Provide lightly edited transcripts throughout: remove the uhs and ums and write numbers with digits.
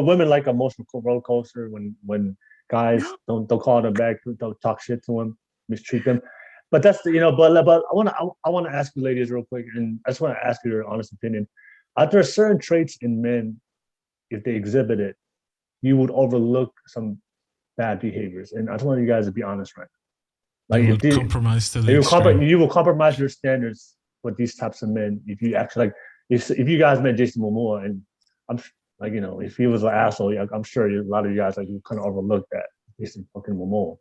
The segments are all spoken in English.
women like emotional roller coaster when guys don't call them back, don't talk shit to them, mistreat them. But that's but I want to ask you ladies real quick, and I just want to ask you your honest opinion. Are there certain traits in men, if they exhibit it, you would overlook some bad behaviors? And I just want you guys to be honest right now. They Like would compromise to the extreme. you will compromise your standards with these types of men if you actually like if you guys met Jason Momoa and I'm like if he was an asshole, I'm sure a lot of you guys like you kind of overlook that Jason fucking Momoa.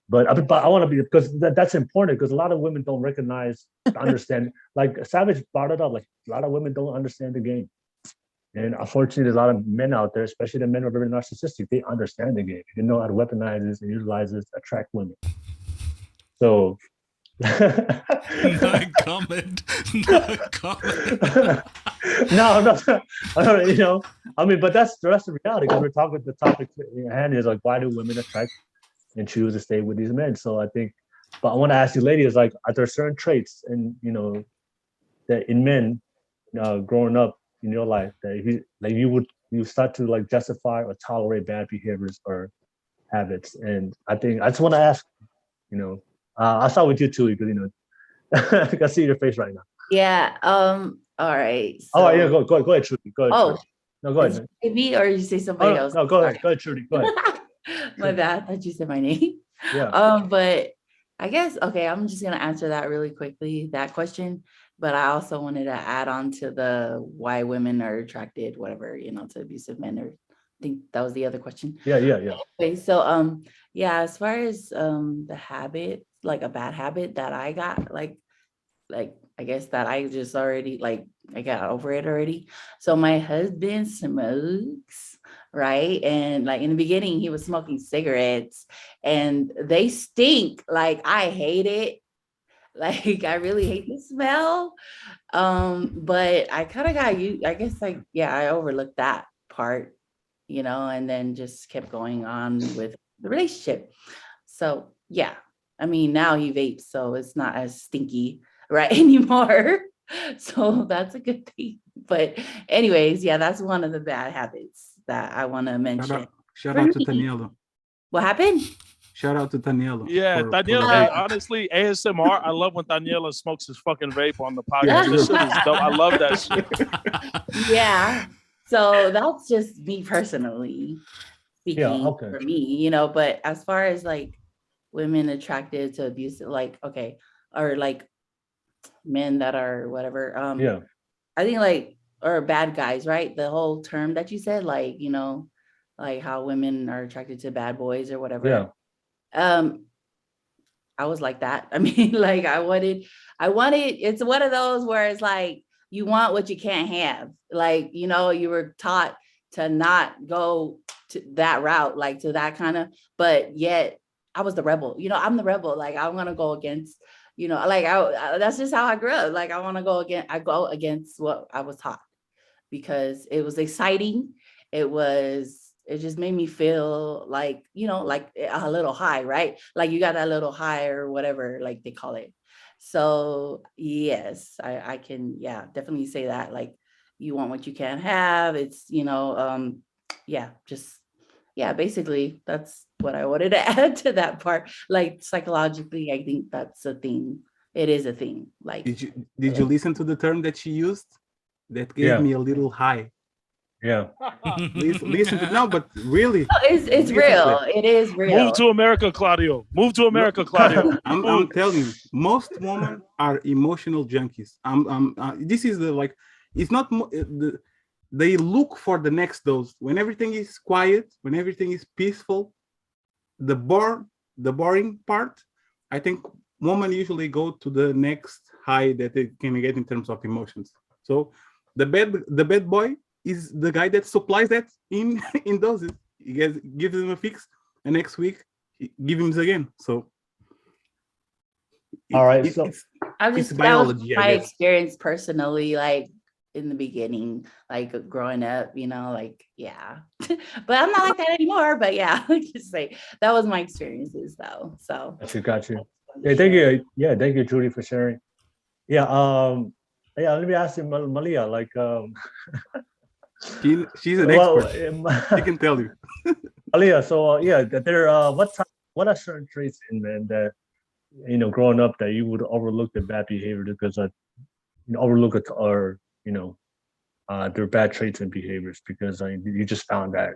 But I want to be because that's important because a lot of women don't recognize, understand. Like Savage brought it up. Like a lot of women don't understand the game, and unfortunately, there's a lot of men out there, especially the men who are very narcissistic. They understand the game. They know how to weaponize this and utilize this, attract women. So, No comment. No comment. no, no, I mean, but that's the rest of reality because we're talking. The topic in hand is like, why do women attract and choose to stay with these men? So I think, but I want to ask you, ladies, like, are there certain traits and that in men growing up in your life that if you start to like justify or tolerate bad behaviors or habits? And I think I just want to ask, I'll start with you too because I can see your face right now. Yeah. All right. So, yeah. Go ahead, Trudy. Go ahead. Oh, Trudy. No, go ahead. Me or you say somebody else? No, go ahead. Go ahead, Trudy. Go ahead. My bad. I thought you said my name. Yeah. But I guess I'm just gonna answer that really quickly, that question. But I also wanted to add on to the why women are attracted, whatever, to abusive men, or I think that was the other question. Yeah. Okay, so as far as the habit, like a bad habit that I got, like I guess that I just already I got over it already. So my husband smokes, right? And like in the beginning, he was smoking cigarettes and they stink. Like I hate it. Like I really hate the smell. But I kind of got used, I guess I overlooked that part, and then just kept going on with the relationship. So yeah, I mean, now he vapes, so it's not as stinky, right, anymore. So that's a good thing. But anyways, yeah, that's one of the bad habits that I want to mention. Shout out to Taniela. What happened? Shout out to Taniela. Yeah, Taniela. Hey, honestly, ASMR. I love when Taniela smokes his fucking vape on the podcast. This shit is dope. I love that shit. Yeah. So that's just me personally speaking for me, But as far as like women attracted to abuse, or like men that are whatever. I think or bad guys, right? The whole term that you said, like how women are attracted to bad boys or whatever. Yeah. I was like that. I mean, I wanted, it's one of those where it's like, you want what you can't have. Like, you were taught to not go to that route, like to that kind of, but yet I was the rebel, I'm the rebel. Like, I want to go against, that's just how I grew up. Like, I go against what I was taught because it was exciting. It just made me feel like, like a little high, right? Like you got that little high or whatever, like they call it. So yes, I can, definitely say that. Like you want what you can't have. It's, basically that's what I wanted to add to that part. Like psychologically, I think that's a thing. It is a thing. Like, did you listen to the term that she used? That gave me a little high. Yeah. listen to no, but really, it's real. It is real. Move to America, Claudio. Move to America, Claudio. I'm telling you, most women are emotional junkies. This is it's not. They look for the next dose when everything is quiet, when everything is peaceful. The boring part, I think women usually go to the next high that they can get in terms of emotions. So the bad boy is the guy that supplies that in doses. He gives him a fix, and next week give him again. So all right, it's biology. That was my experience personally, like in the beginning, like growing up, but I'm not like that anymore. But just say that was my experiences though. So got you. Yeah, thank you. Yeah, thank you, Trudy, for sharing. Yeah, let me ask you, Malia, She's an Well, expert. She can tell you. Malia, so yeah, there. What are certain traits in men that growing up that you would overlook the bad behavior because overlook it or their bad traits and behaviors because you just found that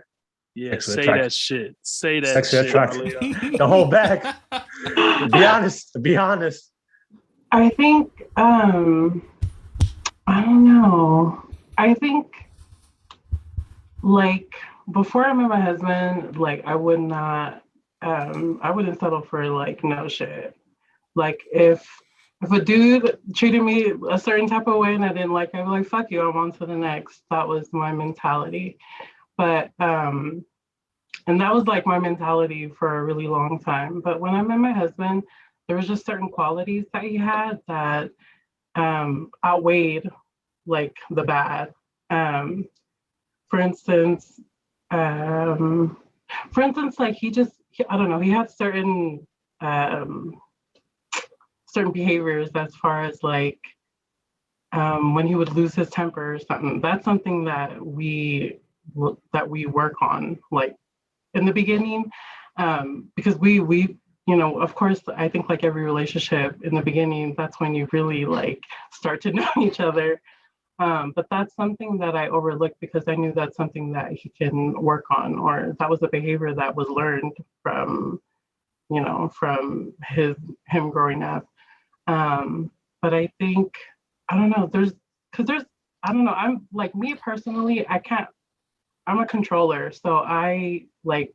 Yeah, sexually say attractive. that shit. Say that Sexually shit, attractive. Malia. The whole bag. Be honest. Be honest. I think I don't know. I think like before I met my husband, like I wouldn't settle for like no shit. Like if a dude treated me a certain type of way and I didn't like it, I'd be like, fuck you, I'm on to the next. That was my mentality. But and that was like my mentality for a really long time. But when I met my husband, there was just certain qualities that he had that outweighed like the bad. For instance, like I don't know, he had certain behaviors as far as like when he would lose his temper or something. That's something that we work on, like in the beginning, because we of course, I think like every relationship in the beginning, that's when you really like start to know each other. But that's something that I overlooked because I knew that's something that he can work on, or that was a behavior that was learned from him growing up. But I think, I don't know, I don't know, I'm like, me personally, I'm a controller. So I like,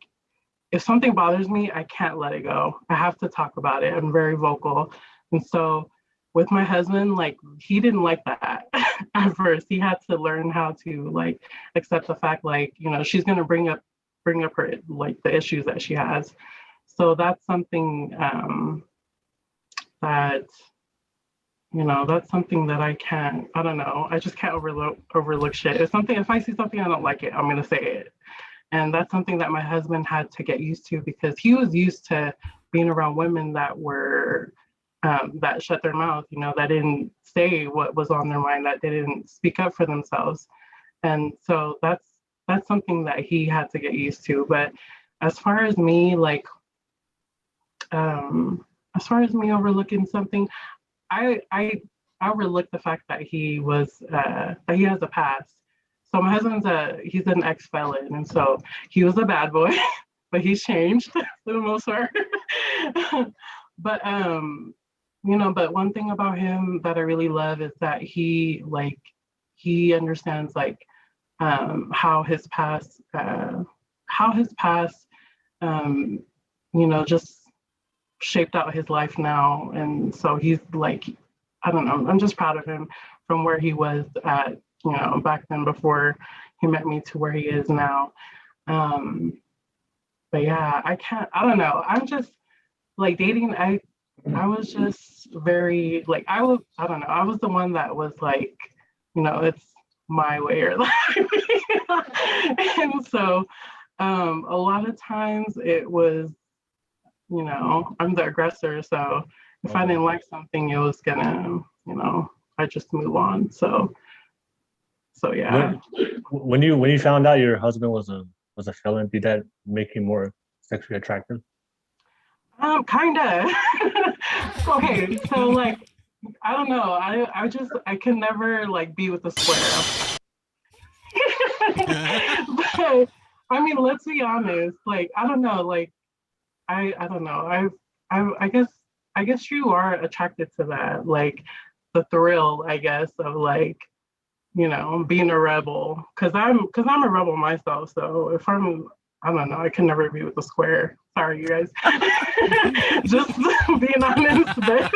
if something bothers me, I can't let it go. I have to talk about it. I'm very vocal. And so with my husband, like he didn't like that at first. He had to learn how to like accept the fact, like, she's gonna bring up her like the issues that she has. So that's something that's something that I don't know, I just can't overlook shit. If I see something I don't like it, I'm gonna say it. And that's something that my husband had to get used to because he was used to being around women that were that shut their mouth, that didn't say what was on their mind, that didn't speak up for themselves. And so that's something that he had to get used to. But as far as me, like, overlooking something, I overlooked the fact that he has a past. So my husband's he's an ex-felon, and so he was a bad boy, but he's changed for the most part. But but one thing about him that I really love is that he understands like how his past just shaped out his life now. And so he's like, I don't know, I'm just proud of him from where he was at, back then before he met me to where he is now. But yeah, I don't know. I'm just like dating. I was just very like, I don't know. I was the one that was like, it's my way or like, and so a lot of times it was, I'm the aggressor. So if I didn't like something, it was gonna, I just move on. So yeah. When you found out your husband was a felon, did that make him more sexually attractive? Kinda. Okay, so like, I don't know. I can never like be with a square. But I mean, let's be honest. Like, I don't know. Like, I don't know. I guess you are attracted to that, like the thrill, I guess, of like, being a rebel. Cause I'm a rebel myself. So if I don't know, I can never be with a square. Sorry, you guys. Just being honest, but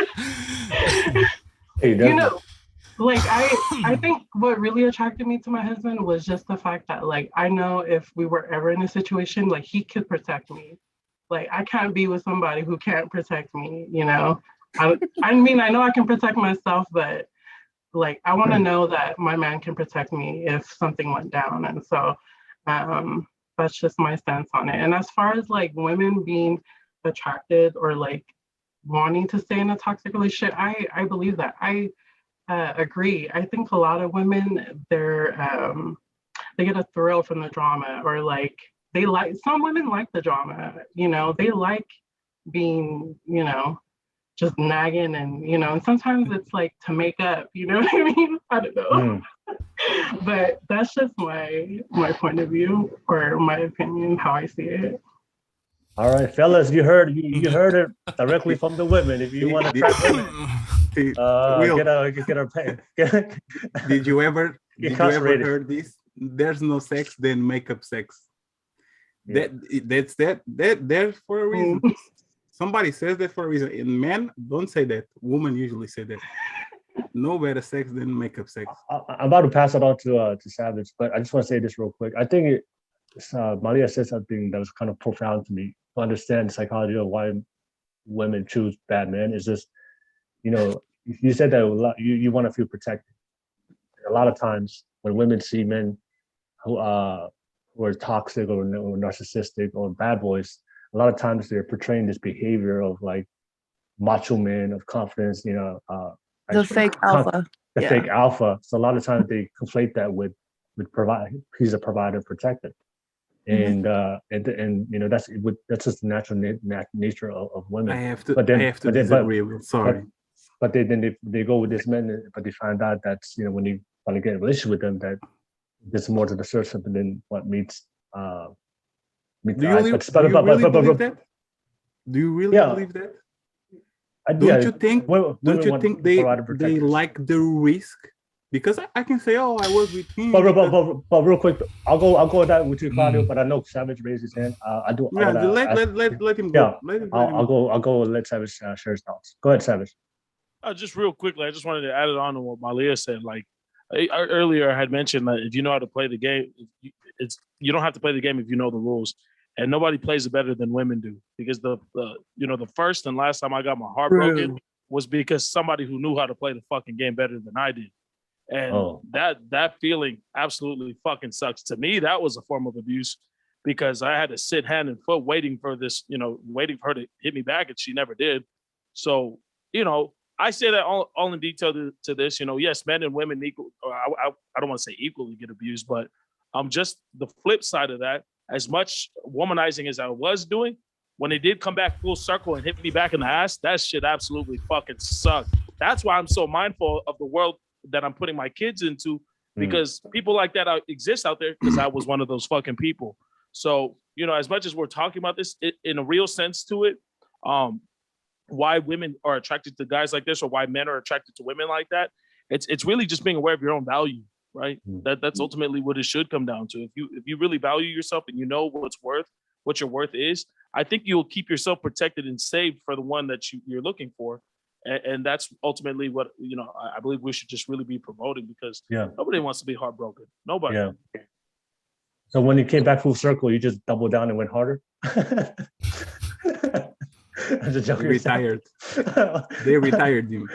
like I think what really attracted me to my husband was just the fact that like I know if we were ever in a situation, like he could protect me. Like I can't be with somebody who can't protect me, I mean, I know I can protect myself, but like I want to know that my man can protect me if something went down. And so that's just my stance on it. And as far as like women being attracted or like wanting to stay in a toxic relationship, I believe that. I agree. I think a lot of women, they get a thrill from the drama, or like they like, some women like the drama, you know, they like being, you know, just nagging, and you know, and sometimes it's like to make up, you know what I mean? I don't know. But that's just my point of view, or my opinion, how I see it. All right, fellas, you heard it directly from the women. If you want to track women, get our pay. Did you ever heard this? There's no sex, then make up sex. Yeah. That's for a reason. Somebody says that for a reason. And men don't say that. Women usually say that. No better sex than make up sex. I'm about to pass it on to Savage, but I just want to say this real quick. I think Malia said something that was kind of profound to me. To understand the psychology of why women choose bad men is just, you know, you said that you want to feel protected. A lot of times when women see men who are toxic or narcissistic or bad boys, a lot of times they're portraying this behavior of like macho man, of confidence, you know, the fake alpha. The fake alpha. So a lot of times they conflate that with provide. He's a provider, protector, and you know that's just the natural nature of women. I have to disagree. Sorry, but they go with this men, but they find out that's, you know, when you want to get in a relationship with them, that there's more to the surface than what meets. Do you really believe that? Do you really believe that? Don't you think they like the risk? Because I can say, oh, I was with him. But real quick, I'll go with that with you, Claudio. But I know Savage raised his hand. I do. Yeah, let him go. Yeah, I'll go let Savage share his thoughts. Go ahead, Savage. Just real quickly, I just wanted to add it on to what Malia said. Like earlier, I had mentioned that if you know how to play the game, you don't have to play the game if you know the rules. And nobody plays it better than women do, because the first and last time I got my heart broken was because somebody who knew how to play the fucking game better than I did. And that feeling absolutely fucking sucks. To me, that was a form of abuse, because I had to sit hand and foot waiting for this, waiting for her to hit me back, and she never did. So, I say that all in detail to this, yes, men and women equal, I don't want to say equally get abused, but just the flip side of that, as much womanizing as I was doing, when they did come back full circle and hit me back in the ass, that shit absolutely fucking sucked. That's why I'm so mindful of the world that I'm putting my kids into, because people like that exist out there, because I was one of those fucking people. So, as much as we're talking about this in a real sense to it, why women are attracted to guys like this, or why men are attracted to women like that, it's really just being aware of your own value, right? That's ultimately what it should come down to. If you really value yourself and you know what your worth is, I think you'll keep yourself protected and saved for the one that you're looking for. And that's ultimately what, I believe we should just really be promoting, because nobody wants to be heartbroken. Nobody. Yeah. So when you came back full circle, you just doubled down and went harder? I'm just joking. Retired. They retired him.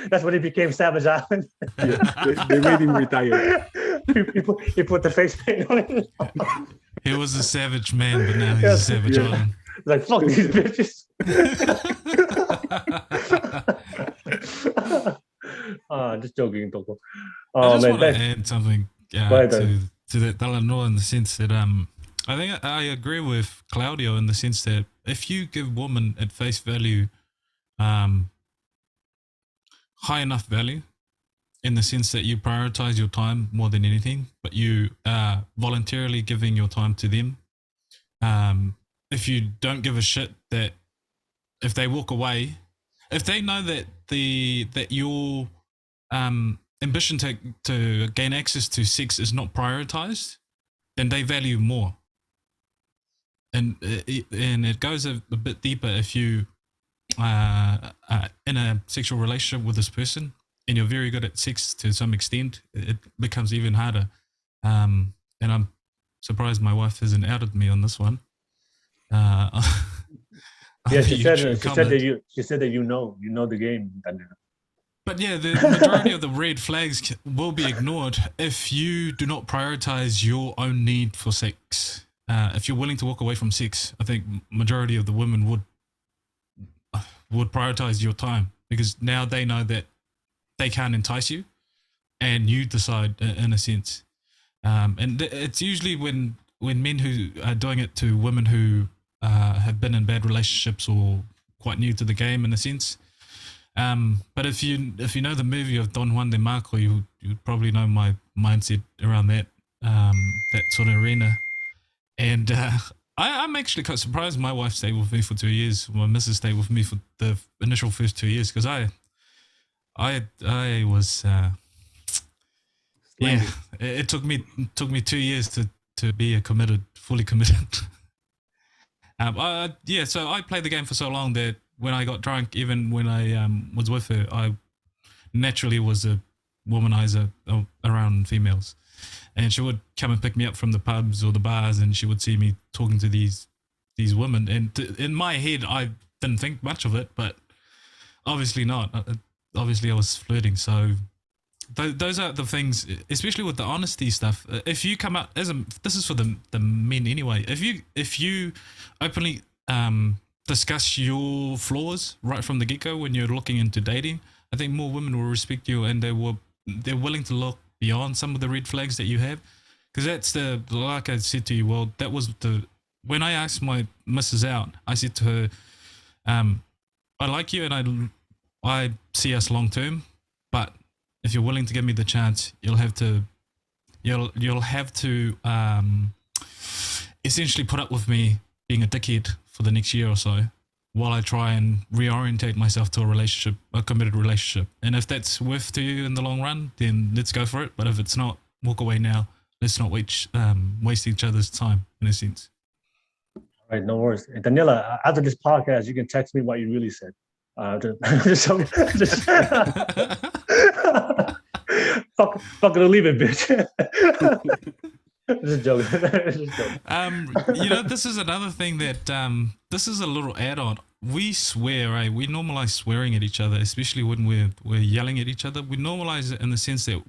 That's when he became Savage Island. They made him retire. He put the face paint on it. He was a savage man, but now he's a Savage Island. Like, fuck these bitches. Just joking, Toko. I just want to add something to that Talanoa, in the sense that I think I agree with Claudio in the sense that if you give women at face value high enough value, in the sense that you prioritize your time more than anything, but you are voluntarily giving your time to them, if you don't give a shit that if they walk away, if they know that your ambition to gain access to sex is not prioritized, then they value more. And it goes a bit deeper if you are in a sexual relationship with this person and you're very good at sex to some extent, it becomes even harder. And I'm surprised my wife hasn't outed me on this one. She said that you know the game. But yeah, the majority of the red flags will be ignored if you do not prioritize your own need for sex. If you're willing to walk away from sex, I think majority of the women would prioritize your time, because now they know that they can't entice you, and you decide in a sense. And it's usually when men who are doing it to women who have been in bad relationships or quite new to the game in a sense. But if you know the movie of Don Juan de Marco, you probably know my mindset around that sort of arena. And I'm actually quite surprised my wife stayed with me for 2 years. My missus stayed with me for the initial first 2 years because I was yeah. It took me 2 years to be fully committed. So I played the game for so long that when I got drunk, even when I was with her, I naturally was a womanizer around females. And she would come and pick me up from the pubs or the bars, and she would see me talking to these women. And in my head, I didn't think much of it, but obviously not. Obviously, I was flirting. So those are the things, especially with the honesty stuff. If you come out this is for the men anyway. If you openly discuss your flaws right from the get-go when you're looking into dating, I think more women will respect you, and they're willing to look beyond some of the red flags that you have. Because that's like I said to you, well, that was when I asked my missus out, I said to her, I like you and I see us long term, but if you're willing to give me the chance, you'll have to essentially put up with me being a dickhead for the next year or so while I try and reorientate myself to a committed relationship. And if that's worth to you in the long run, then let's go for it. But if it's not, walk away now. Let's not waste each other's time, in a sense. All right, no worries. And Taniela, after this podcast, you can text me what you really said. Just fucking leave it, bitch. Just joking. Just joking. This is another thing that this is a little add-on. We swear, right? We normalize swearing at each other, especially when we're yelling at each other. We normalize it in the sense that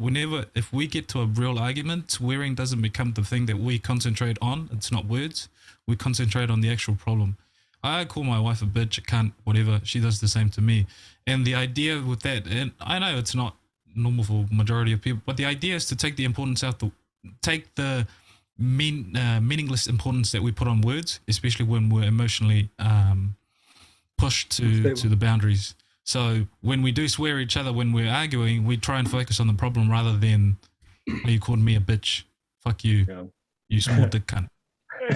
if we get to a real argument, swearing doesn't become the thing that we concentrate on. It's not words. We concentrate on the actual problem. I call my wife a bitch, a cunt, whatever. She does the same to me. And the idea with that, and I know it's not normal for majority of people, but the idea is to take the importance out, take the meaningless importance that we put on words, especially when we're emotionally pushed to the boundaries. So when we do swear at each other when we're arguing, we try and focus on the problem rather than, oh, you called me a bitch. Fuck you. You small dick cunt.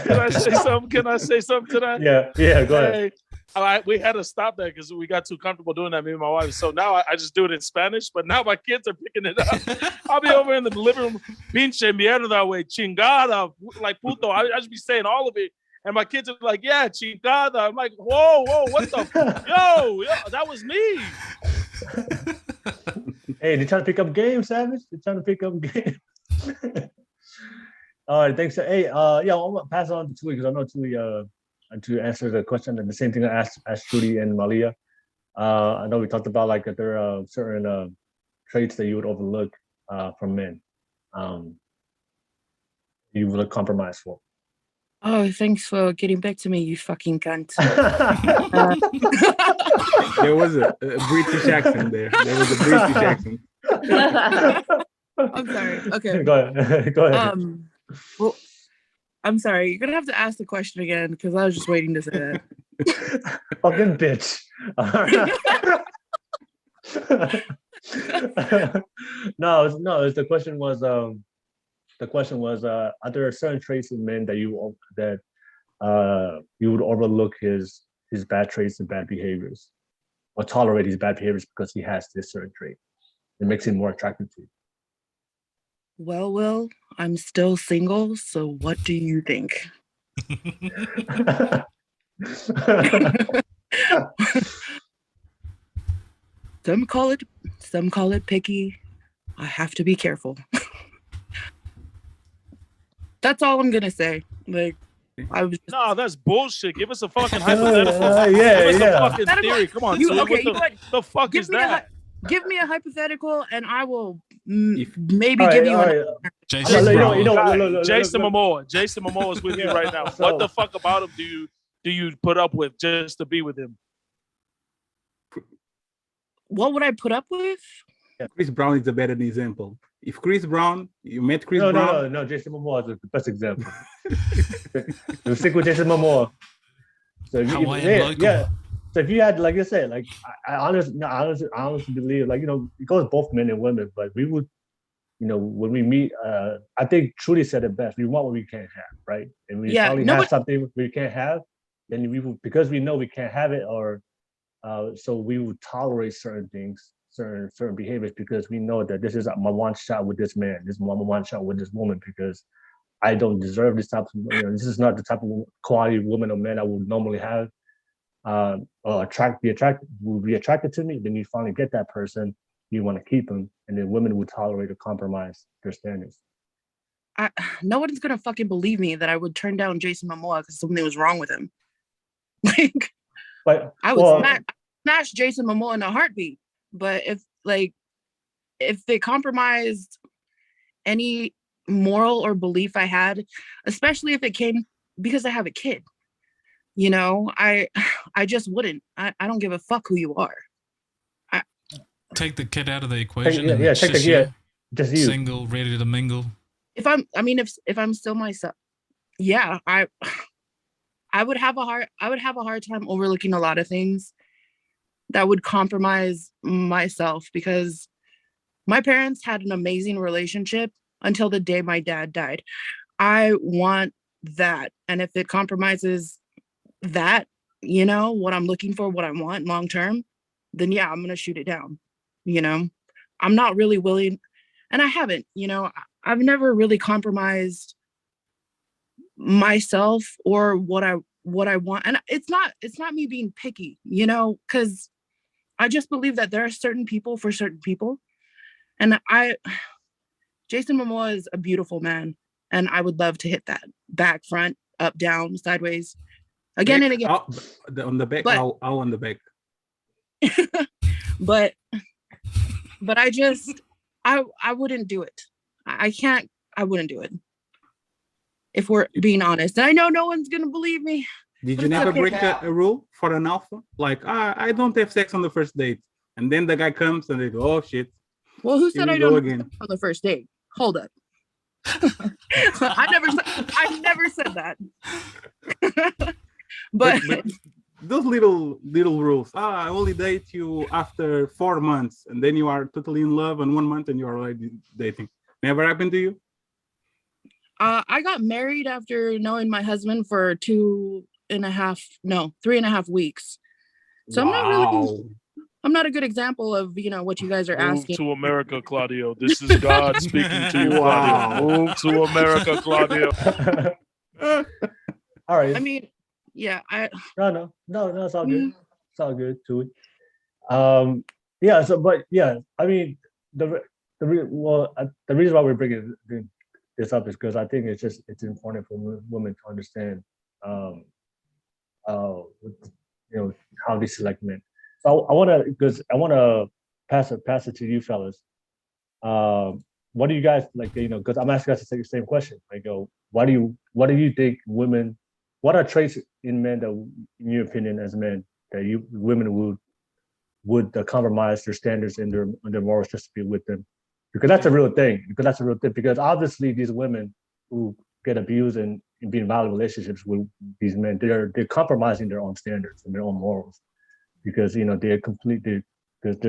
Can I say something? Can I say something to that? Yeah, go ahead. All right, we had to stop that because we got too comfortable doing that, me and my wife. So now I just do it in Spanish, but now my kids are picking it up. I'll be over in the living room, pinche mierda, way, chingada, like puto. I just be saying all of it. And my kids are like, yeah, chingada. I'm like, whoa, what the? Yo, that was me. Hey, they're trying to pick up games, Savage. They're trying to pick up games. All right, thanks. Hey, I'm gonna pass it on to Trudy because I know Trudy to answer the question, and the same thing I asked Trudy and Malia. I know we talked about like that there are certain traits that you would overlook from men. You would compromise for. Oh, thanks for getting back to me, you fucking cunt. There was a British accent there. There was a British accent. I'm sorry. Okay. Go ahead. Well, I'm sorry. You're gonna have to ask the question again because I was just waiting to say that. Fucking bitch. No. The question was, are there certain traits in men that you would overlook his bad traits and bad behaviors, or tolerate his bad behaviors because he has this certain trait? It makes him more attractive to you. Well, I'm still single, so what do you think? Some call it picky. I have to be careful. That's all I'm gonna say. Like, I was just... No, that's bullshit. Give us a fucking hypothetical. Give us a fucking theory. Come on, the fuck is that? Give me a hypothetical, and I will maybe give you Jason Momoa is with you right now. What the fuck about him do you put up with just to be with him? What would I put up with? Chris Brown is a better example. if Chris Brown, you met Chris No, Brown. no. Jason Momoa is the best example. We'll stick with Jason Momoa. So if you, Hawaiian local. yeah. So if you had, like I said, like I honestly believe, like, you know, it goes both men and women, but we would, you know, when we meet, I think Trudy said it best. We want what we can't have, right? And we Yeah, finally no, have but- something we can't have, then we will, because we know we can't have it, or so we would tolerate certain things, certain behaviors, because we know that this is my one shot with this man, this is my one shot with this woman, because I don't deserve this type of, you know, this is not the type of quality woman or man I would normally have, or be attracted to me. Then you finally get that person, you want to keep them, and then women would tolerate or compromise their standards. No one's gonna fucking believe me that I would turn down Jason Momoa because something was wrong with him. Like, But I would smash Jason Momoa in a heartbeat. But if they compromised any moral or belief I had, especially if it came because I have a kid, you know, I just wouldn't. I don't give a fuck who you are. Take the kid out of the equation. take the kid, just you. Single, ready to mingle. If I'm still myself, yeah, I would have a hard time overlooking a lot of things that would compromise myself, because my parents had an amazing relationship until the day my dad died. I want that. And if it compromises that, you know, what I'm looking for, what I want long term, then yeah, I'm going to shoot it down. You know, I'm not really willing, and I haven't, you know, I've never really compromised myself or what I want. And it's not me being picky, you know, because I just believe that there are certain people for certain people. And Jason Momoa is a beautiful man, and I would love to hit that back, front, up, down, sideways, again and again. On the back, But- I'll on the back. but I wouldn't do it. I wouldn't do it. If we're being honest. And I know no one's gonna believe me. Did But you it's never okay. break a rule for an alpha? Like, I don't have sex on the first date. And then the guy comes and they go, oh shit. Well, who Here said we I go don't again. on the first date? Hold up. I never said that. but But those little rules. I only date you after 4 months, and then you are totally in love, and 1 month and you are already dating. Never happened to you? I got married after knowing my husband for 3.5 weeks. So I'm not a good example of, you know, what you guys are Move asking. to America, Claudio. This is God speaking to you, Wow. Claudio. Move to America, Claudio. All right. I mean, yeah, No, it's all good. It's all good to it. Yeah. So, but yeah, I mean, the reason why we're bringing this up is because I think it's important for women to understand, you know, how they select men. So I want to pass it to you fellas. What do you guys like? You know, because I'm asking us the same question. I go, what do you think women? What are traits in men that, in your opinion, as men, that women would compromise their standards and their morals just to be with them? Because that's a real thing. Because obviously these women who get abused and be in violent relationships with these men, they're compromising their own standards and their own morals, because you know they're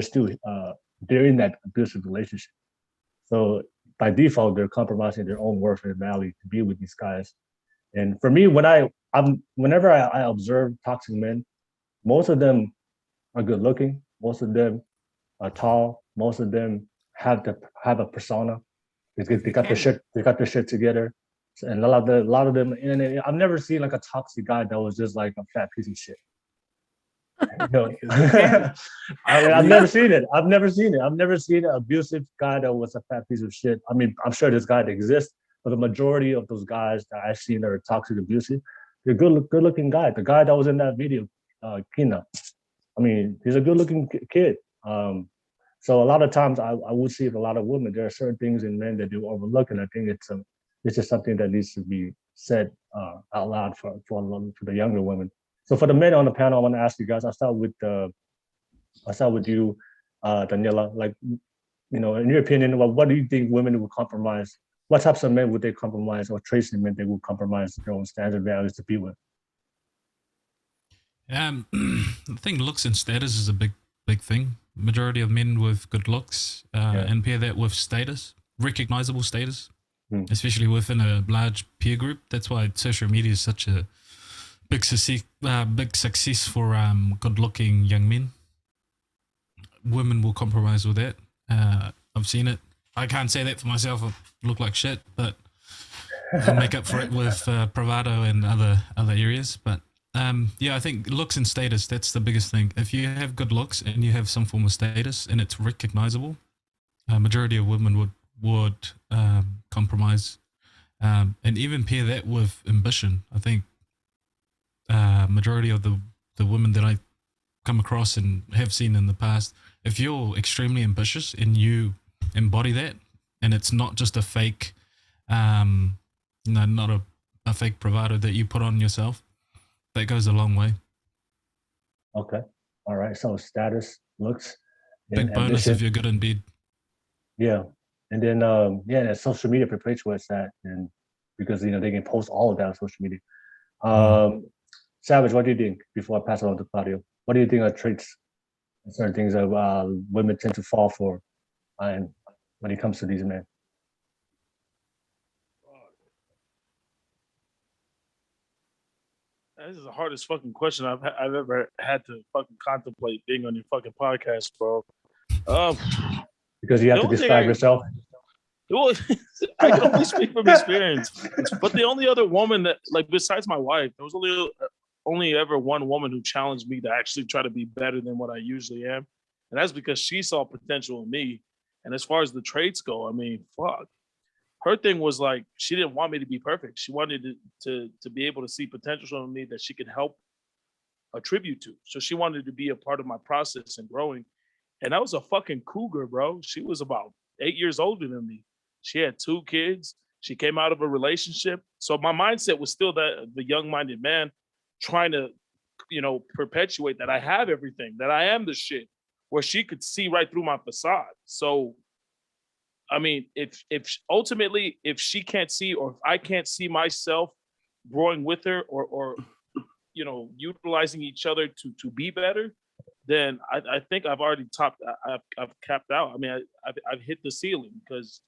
still they're in that abusive relationship. So by default, they're compromising their own worth and value to be with these guys. And for me, whenever I observe toxic men, most of them are good looking. Most of them are tall. Most of them have a persona. They got their shit together. And a lot of them. And I've never seen like a toxic guy that was just like a fat piece of shit. You know? I've never seen it. I've never seen an abusive guy that was a fat piece of shit. I mean, I'm sure this guy exists, but the majority of those guys that I've seen that are toxic, abusive, they're good-looking guy. The guy that was in that video, Kina. I mean, he's a good-looking kid. So a lot of times I would see with a lot of women, there are certain things in men that they overlook, and I think it's just something that needs to be said out loud for the younger women. So for the men on the panel, I want to ask you guys. I'll start with you, Taniela. Like, you know, in your opinion, what do you think women would compromise? What types of men would they compromise, or traits in men they would compromise their own standard values to be with? I think looks and status is a big thing. Majority of men with good looks, and pair that with status, recognizable status, especially within a large peer group. That's why social media is such a big success for good-looking young men. Women will compromise with that. I've seen it. I can't say that for myself. I look like shit, but I'll make up for it with bravado and other areas. But yeah, I think looks and status, that's the biggest thing. If you have good looks and you have some form of status and it's recognizable, majority of women would compromise, and even pair that with ambition. I think majority of the women that I come across and have seen in the past, if you're extremely ambitious and you embody that, and it's not just a fake, not a fake bravado that you put on yourself, that goes a long way. Okay. All right. So status, looks, Big bonus ambition. if you're good in bed. Yeah. And then and social media perpetuates that, and because they can post all of that on social media. Savage, what do you think? Before I pass it on to Claudio, what do you think are traits and certain things that women tend to fall for, and when it comes to these men? This is the hardest fucking question I've ever had to fucking contemplate being on your fucking podcast, bro. Because you have to describe yourself. Well, I can only speak from experience. But the only other woman that, like, besides my wife, there was only ever one woman who challenged me to actually try to be better than what I usually am, and that's because she saw potential in me. And as far as the traits go, I mean, fuck. Her thing was like, she didn't want me to be perfect. She wanted to be able to see potential in me that she could help attribute to. So she wanted to be a part of my process and growing. And I was a fucking cougar, bro. She was about 8 years older than me. She had 2 kids. She came out of a relationship. So my mindset was still that the young-minded man trying to, perpetuate that I have everything, that I am the shit, where she could see right through my facade. So I mean, if ultimately, if she can't see, or if I can't see myself growing with her, or utilizing each other to be better, then I think I've already topped. I've capped out. I mean, I've hit the ceiling, because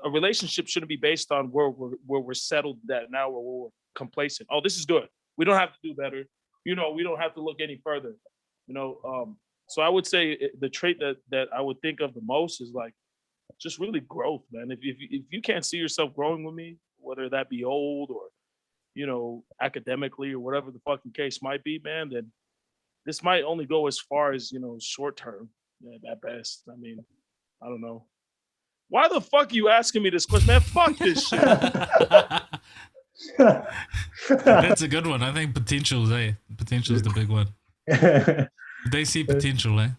a relationship shouldn't be based on where we're settled at now, or where we're complacent. Oh, this is good. We don't have to do better. We don't have to look any further. So I would say the trait that I would think of the most is like, just really growth, man. If you can't see yourself growing with me, whether that be old or, academically or whatever the fucking case might be, man, then this might only go as far as, short term, at best. I mean, I don't know. Why the fuck are you asking me this question, man? Fuck this shit. That's a good one. I think potential is the big one. They see potential, eh?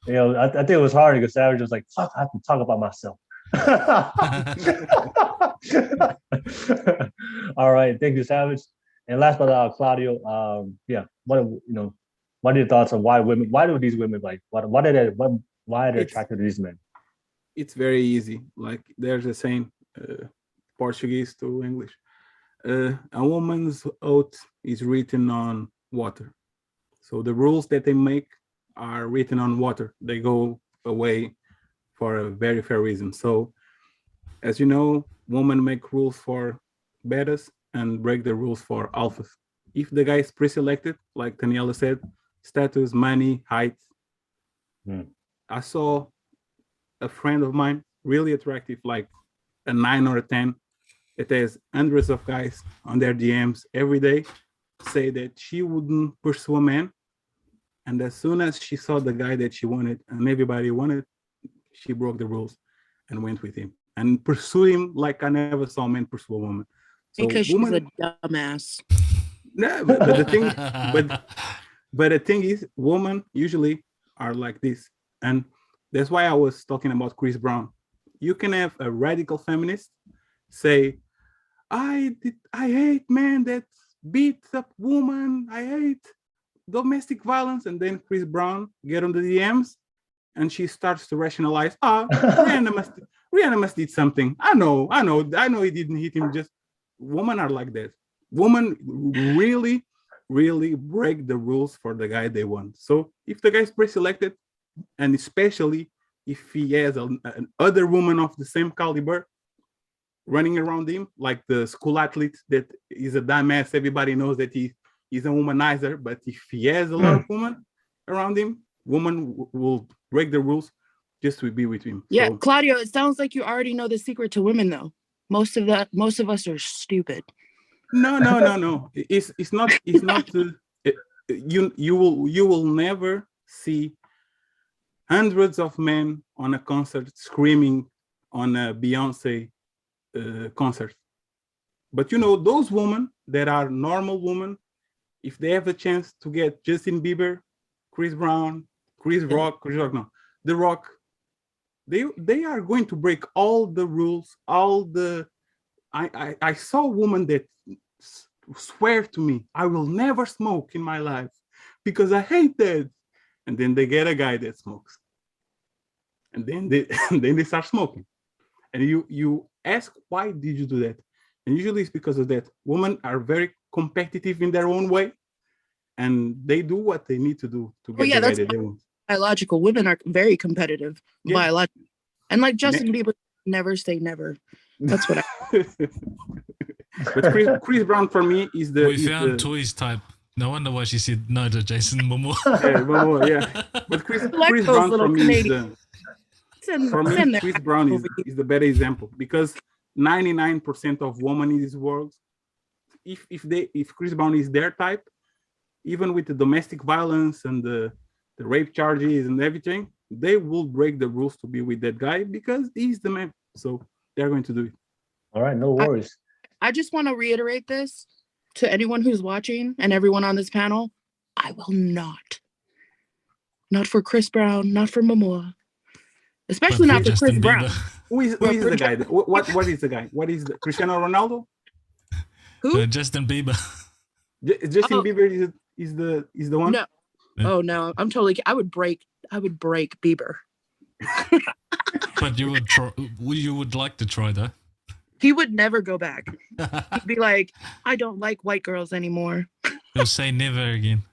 I think it was hard because Savage was like, fuck, I have to talk about myself. All right, thank you, Savage. And last but not Claudio, what are your thoughts on why do these women like, why are they attracted to these men? It's very easy. Like, there's a saying, Portuguese to English. A woman's oath is written on water. So the rules that they make are written on water. They go away for a very fair reason. So, as you know, women make rules for betas and break the rules for alphas. If the guy is pre-selected, like Taniela said, status, money, height. I saw a friend of mine, really attractive, like a 9 or a 10. It has hundreds of guys on their DMs every day say that she wouldn't pursue a man. And as soon as she saw the guy that she wanted and everybody wanted, she broke the rules and went with him and pursue him like I never saw men pursue a woman. So because she's a dumbass. No, but the thing, but the thing is, women usually are like this, and that's why I was talking about Chris Brown. You can have a radical feminist say, I hate men that beat up women. I hate domestic violence, and then Chris Brown get on the DMs and she starts to rationalize. Rihanna must did something. I know he didn't hit him. Just women are like that. Women really, really break the rules for the guy they want. So if the guy is pre-selected, and especially if he has an other woman of the same caliber running around him, like the school athlete that is a dumbass, everybody knows that he's a womanizer, but if he has a lot of women around him, women will break the rules just to be with him. Yeah, So, Claudio, it sounds like you already know the secret to women, though. Most of us are stupid. no. It's not. You will never see hundreds of men on a concert screaming on a Beyonce concert. But those women that are normal women, if they have a chance to get Justin Bieber, Chris Brown, The Rock, they are going to break all the rules, I saw a woman that swear to me, I will never smoke in my life because I hate that. And then they get a guy that smokes. And then they start smoking. And you ask, why did you do that? And usually it's because of that. Women are very competitive in their own way. And they do what they need to do to get the guy that they want. Biological. Women are very competitive. Yeah. Biological. And like Justin Bieber, never say never. That's what I... But Chris Brown for me is the... We found Toy's type. No wonder why she said no to Jason Momoa. Yeah, Momoa, yeah. But Chris Brown for me is the... For me, Chris Brown is the better example because 99% of women in this world, if Chris Brown is their type, even with the domestic violence and the rape charges and everything, they will break the rules to be with that guy because he's the man. So they're going to do it. All right, no worries. I just want to reiterate this to anyone who's watching and everyone on this panel. I will not for Chris Brown, not for Momoa. Especially not for Chris Brown. Who is the guy? What is the guy? What is the Cristiano Ronaldo? Who? Justin Bieber. Justin Bieber is the one? No. Yeah. Oh no, I'm totally. I would break Bieber. But you would try. You would like to try though. He would never go back. He'd be like, I don't like white girls anymore. He'll say never again.